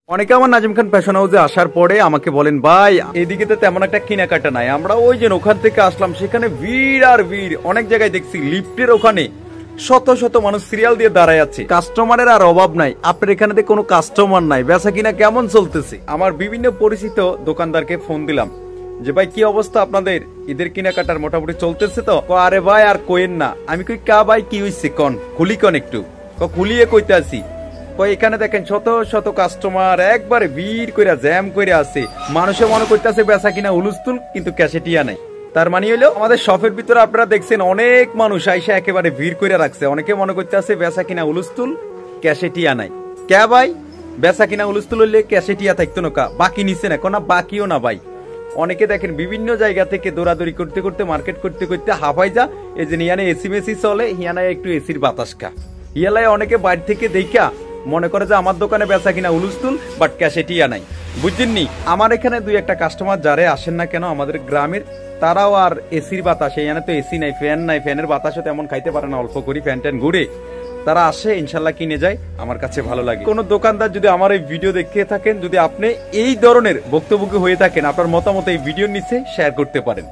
অনেকে আমার নাজিম খান ফ্যাশন হাউসে আসার পরে আমাকে বলেন, ভাই এদিকে তো তেমন একটা কেনাকাটা নাই, আমরা ওই যে ওখান থেকে আসলাম, সেখানে ভিড় আর ভিড়। অনেক জায়গায় দেখছি লিফটের ওখানে শত শত মানুষ সিরিয়াল দিয়ে দাঁড়ায় আছে, কাস্টমারের আর অভাব নাই। আপনার এখানে কোনো কাস্টমার নাই, বেচা কিনা কেমন চলতেছে? আমার বিভিন্ন পরিচিত দোকানদারকে ফোন দিলাম যে ভাই কি অবস্থা আপনাদের, ঈদের কেনাকাটার মোটামুটি চলতেছে তো? আরে ভাই আর কইেন না। আমি কই কা ভাই কি হইছে কন, খুলি কন একটু। খুলিয়ে কইতে আসি। এখানে দেখেন শত শত কাস্টমার একবারে ভিড় কইরা জ্যাম কইরা আছে, মানুষে মনে করতেছে বেচা কিনা হুলস্থুল, কিন্তু ক্যাশে টিয়া নাই। তার মানে হইলো আমাদের শপের ভিতরে আপনারা দেখছেন অনেক মানুষ আইসা একেবারে ভিড় কইরা রাখছে। অনেকে মনে করতেছে বেচা কিনা হুলস্থুল, ক্যাশে টিয়া নাই। কে ভাই বেচা কিনা হুলস্থুল হইলে ক্যাশে টিয়া থাকতো না, বাকি নিচ্ছে না কোন, বাকিও না ভাই। অনেকে দেখেন বিভিন্ন জায়গা থেকে দৌড়াদৌড়ি করতে করতে মার্কেট করতে করতে হাফাই যা, এই যে ইয়ানে এসি মেসি চলে, হিয়ানায় একটু এসির বাতাস খা। ইয়ালায় অনেকে বাইরে থেকে দেখা মনে করে যে আমার দোকানে বেচা কিনা হুলস্থুল, বাট ক্যাশে টিয়া নাই। বুঝছেননি? আমার এখানে দুই একটা কাস্টমার যারে আসেন না কেন আমাদের গ্রামের, তারাও আর এসির বাতাস, এখানে তো এসি নাই, ফ্যান নাই, ফ্যানের বাতাসও তেমন খাইতে পারে না, অল্প করি ফ্যান ট্যান ঘুরে তারা আসে, ইনশাল্লাহ কিনে যায়। আমার কাছে ভালো লাগে। কোন দোকানদার যদি আমার এই ভিডিও দেখে থাকেন, যদি আপনি এই ধরনের বক্তব্য হয়ে থাকেন, আপনার মতামত এই ভিডিওর নিচে শেয়ার করতে পারেন।